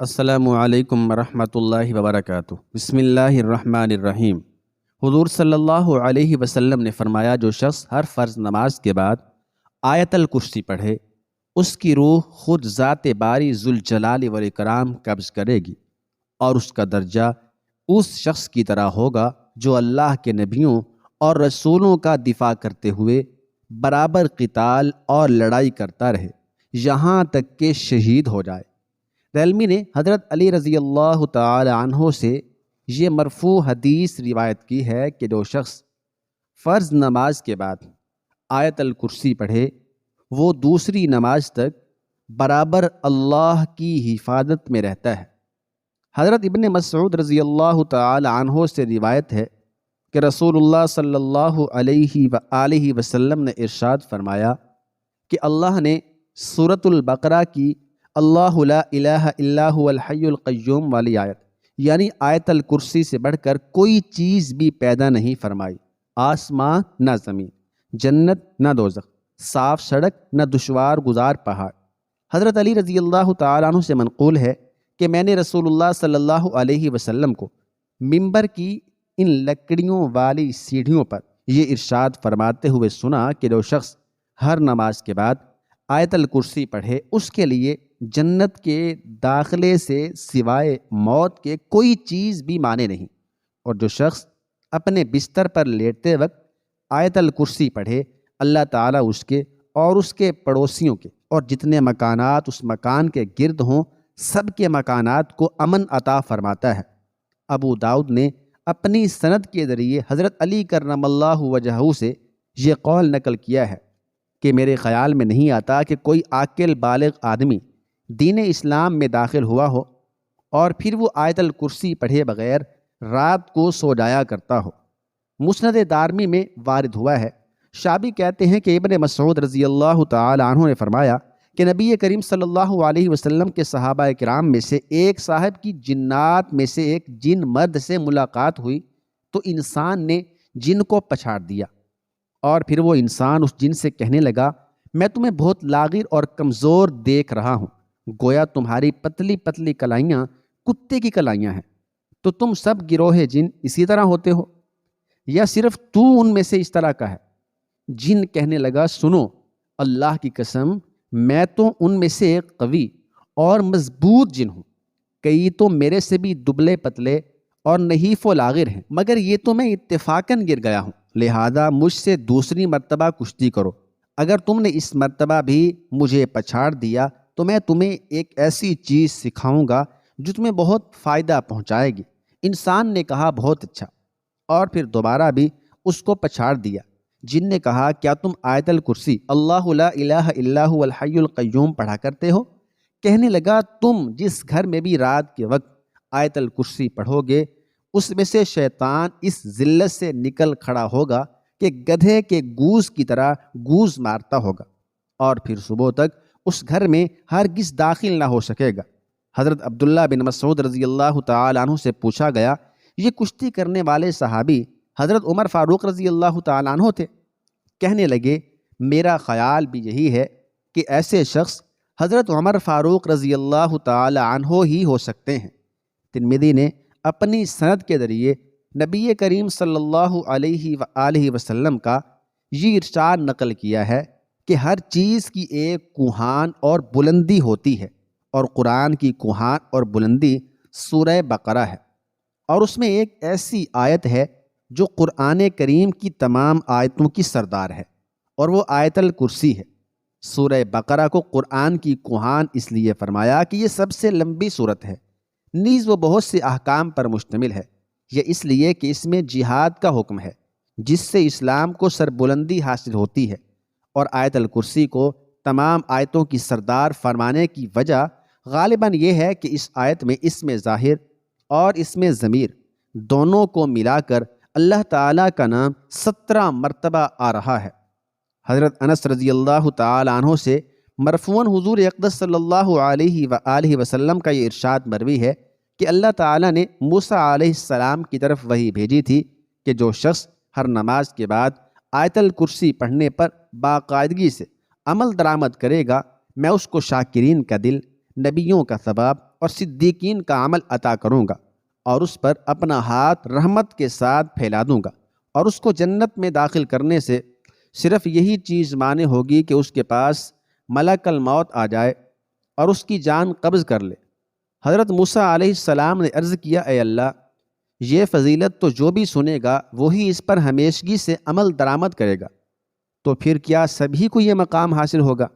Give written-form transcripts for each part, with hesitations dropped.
السلام علیکم ورحمۃ اللہ وبرکاتہ۔ بسم اللہ الرحمن الرحیم۔ حضور صلی اللہ علیہ وسلم نے فرمایا، جو شخص ہر فرض نماز کے بعد آیت الکرسی پڑھے، اس کی روح خود ذات باری ذوالجلال والاکرام قبض کرے گی، اور اس کا درجہ اس شخص کی طرح ہوگا جو اللہ کے نبیوں اور رسولوں کا دفاع کرتے ہوئے برابر قتال اور لڑائی کرتا رہے، یہاں تک کہ شہید ہو جائے۔ دہلوی نے حضرت علی رضی اللہ تعالی عنہ سے یہ مرفوع حدیث روایت کی ہے کہ جو شخص فرض نماز کے بعد آیت الکرسی پڑھے، وہ دوسری نماز تک برابر اللہ کی حفاظت میں رہتا ہے۔ حضرت ابن مسعود رضی اللہ تعالی عنہ سے روایت ہے کہ رسول اللہ صلی اللہ علیہ وآلہ وسلم نے ارشاد فرمایا کہ اللہ نے سورۃ البقرہ کی اللہ لا الہ الا هو الحی القیوم والی آیت، یعنی آیت الکرسی سے بڑھ کر کوئی چیز بھی پیدا نہیں فرمائی۔ آسمان نہ زمین، جنت نہ دوزخ، صاف سڑک نہ دشوار گزار پہاڑ۔ حضرت علی رضی اللہ تعالیٰ عنہ سے منقول ہے کہ میں نے رسول اللہ صلی اللہ علیہ وسلم کو ممبر کی ان لکڑیوں والی سیڑھیوں پر یہ ارشاد فرماتے ہوئے سنا کہ جو شخص ہر نماز کے بعد آیت الکرسی پڑھے، اس کے لیے جنت کے داخلے سے سوائے موت کے کوئی چیز بھی مانے نہیں، اور جو شخص اپنے بستر پر لیٹتے وقت آیت الکرسی پڑھے، اللہ تعالیٰ اس کے اور اس کے پڑوسیوں کے اور جتنے مکانات اس مکان کے گرد ہوں سب کے مکانات کو امن عطا فرماتا ہے۔ ابو داؤد نے اپنی سند کے ذریعے حضرت علی کرم اللہ وجہہ سے یہ قول نقل کیا ہے کہ میرے خیال میں نہیں آتا کہ کوئی عاقل بالغ آدمی دین اسلام میں داخل ہوا ہو اور پھر وہ آیت الکرسی پڑھے بغیر رات کو سو جایا کرتا ہو۔ مسند دارمی میں وارد ہوا ہے، شعبی کہتے ہیں کہ ابن مسعود رضی اللہ تعالی عنہ نے فرمایا کہ نبی کریم صلی اللہ علیہ وسلم کے صحابہ کرام میں سے ایک صاحب کی جنات میں سے ایک جن مرد سے ملاقات ہوئی تو انسان نے جن کو پچھاڑ دیا، اور پھر وہ انسان اس جن سے کہنے لگا، میں تمہیں بہت لاغر اور کمزور دیکھ رہا ہوں، گویا تمہاری پتلی پتلی کلائیاں کتے کی کلائیاں ہیں، تو تم سب گروہ جن اسی طرح ہوتے ہو یا صرف تو ان میں سے اس طرح کا ہے؟ جن کہنے لگا، سنو، اللہ کی قسم، میں تو ان میں سے ایک قوی اور مضبوط جن ہوں، کئی تو میرے سے بھی دبلے پتلے اور نحیف و لاغر ہیں، مگر یہ تو میں اتفاقاً گر گیا ہوں، لہذا مجھ سے دوسری مرتبہ کشتی کرو، اگر تم نے اس مرتبہ بھی مجھے پچھاڑ دیا تو میں تمہیں ایک ایسی چیز سکھاؤں گا جو تمہیں بہت فائدہ پہنچائے گی۔ انسان نے کہا، بہت اچھا، اور پھر دوبارہ بھی اس کو پچھاڑ دیا۔ جن نے کہا، کیا تم آیت الکرسی اللہ لا الہ الا هو الحی القیوم پڑھا کرتے ہو؟ کہنے لگا، تم جس گھر میں بھی رات کے وقت آیت الکرسی پڑھو گے، اس میں سے شیطان اس ذلت سے نکل کھڑا ہوگا کہ گدھے کے گوز کی طرح گوز مارتا ہوگا، اور پھر صبح تک اس گھر میں ہرگز داخل نہ ہو سکے گا۔ حضرت عبداللہ بن مسعود رضی اللہ تعالی عنہ سے پوچھا گیا، یہ کشتی کرنے والے صحابی حضرت عمر فاروق رضی اللہ تعالی عنہ تھے؟ کہنے لگے، میرا خیال بھی یہی ہے کہ ایسے شخص حضرت عمر فاروق رضی اللہ تعالی عنہ ہی ہو سکتے ہیں۔ ترمذی نے اپنی سند کے ذریعے نبی کریم صلی اللہ علیہ وآلہ وسلم کا یہ ارشاد نقل کیا ہے کہ ہر چیز کی ایک کوہان اور بلندی ہوتی ہے، اور قرآن کی کوہان اور بلندی سورہ بقرہ ہے، اور اس میں ایک ایسی آیت ہے جو قرآن کریم کی تمام آیتوں کی سردار ہے، اور وہ آیت الکرسی ہے۔ سورہ بقرہ کو قرآن کی کوہان اس لیے فرمایا کہ یہ سب سے لمبی سورت ہے، نیز وہ بہت سے احکام پر مشتمل ہے، یہ اس لیے کہ اس میں جہاد کا حکم ہے جس سے اسلام کو سربلندی حاصل ہوتی ہے، اور آیت الکرسی کو تمام آیتوں کی سردار فرمانے کی وجہ غالباً یہ ہے کہ اس آیت میں اسم ظاہر اور اسم ضمیر دونوں کو ملا کر اللہ تعالیٰ کا نام 17 مرتبہ آ رہا ہے۔ حضرت انس رضی اللہ تعالی عنہ سے مرفوعاً حضور اقدس صلی اللہ علیہ وآلہ وسلم کا یہ ارشاد مروی ہے کہ اللہ تعالیٰ نے موسیٰ علیہ السلام کی طرف وحی بھیجی تھی کہ جو شخص ہر نماز کے بعد آیت الکرسی پڑھنے پر باقاعدگی سے عمل درآمد کرے گا، میں اس کو شاکرین کا دل، نبیوں کا ثواب اور صدیقین کا عمل عطا کروں گا، اور اس پر اپنا ہاتھ رحمت کے ساتھ پھیلا دوں گا، اور اس کو جنت میں داخل کرنے سے صرف یہی چیز مانع ہوگی کہ اس کے پاس ملک الموت آ جائے اور اس کی جان قبض کر لے۔ حضرت موسیٰ علیہ السلام نے عرض کیا، اے اللہ، یہ فضیلت تو جو بھی سنے گا وہی اس پر ہمیشگی سے عمل درآمد کرے گا، تو پھر کیا سبھی کو یہ مقام حاصل ہوگا؟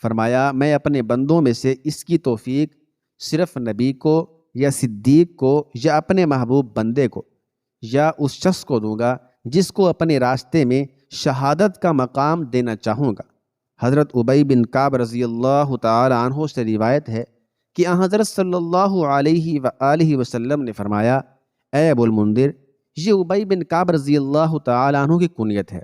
فرمایا، میں اپنے بندوں میں سے اس کی توفیق صرف نبی کو یا صدیق کو یا اپنے محبوب بندے کو یا اس شخص کو دوں گا جس کو اپنے راستے میں شہادت کا مقام دینا چاہوں گا۔ حضرت ابی بن کعب رضی اللہ تعالی عنہ سے روایت ہے کہ حضرت صلی اللہ علیہ وآلہ وسلم نے فرمایا، اے ابو المنذر، یہ ابی بن کعب رضی اللہ تعالی عنہ کی کنیت ہے،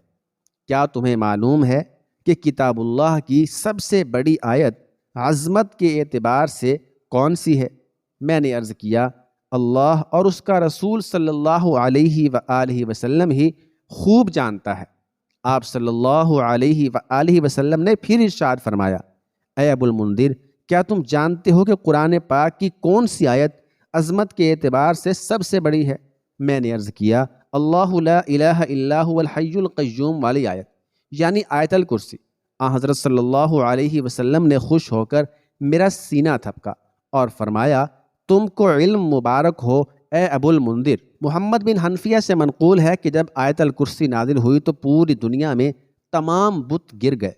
کیا تمہیں معلوم ہے کہ کتاب اللہ کی سب سے بڑی آیت عظمت کے اعتبار سے کون سی ہے؟ میں نے عرض کیا، اللہ اور اس کا رسول صلی اللہ علیہ وآلہ وسلم ہی خوب جانتا ہے۔ آپ صلی اللہ علیہ وآلہ وسلم نے پھر ارشاد فرمایا، اے ابو المنذر، کیا تم جانتے ہو کہ قرآن پاک کی کون سی آیت عظمت کے اعتبار سے سب سے بڑی ہے؟ میں نے عرض کیا، اللہ لا الہ الا هو الحی القیوم والی آیت، یعنی آیت الکرسی۔ حضرت صلی اللہ علیہ وسلم نے خوش ہو کر میرا سینہ تھپکا اور فرمایا، تم کو علم مبارک ہو اے ابو المنذر۔ محمد بن حنفیہ سے منقول ہے کہ جب آیت الکرسی نازل ہوئی تو پوری دنیا میں تمام بت گر گئے،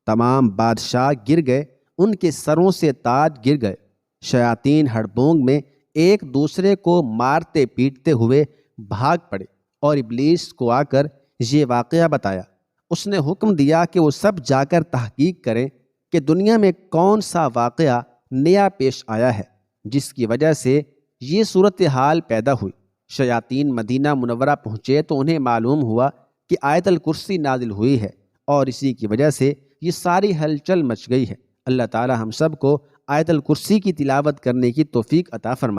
تمام بادشاہ گر گئے، ان کے سروں سے تاج گر گئے، شیاطین ہڑبونگ میں ایک دوسرے کو مارتے پیٹتے ہوئے بھاگ پڑے، اور ابلیس کو آ کر یہ واقعہ بتایا۔ اس نے حکم دیا کہ وہ سب جا کر تحقیق کریں کہ دنیا میں کون سا واقعہ نیا پیش آیا ہے جس کی وجہ سے یہ صورتحال پیدا ہوئی۔ شیاطین مدینہ منورہ پہنچے تو انہیں معلوم ہوا کہ آیت الکرسی نازل ہوئی ہے، اور اسی کی وجہ سے یہ ساری ہلچل مچ گئی ہے۔ اللہ تعالی ہم سب کو آیت الکرسی کی تلاوت کرنے کی توفیق عطا فرمائے۔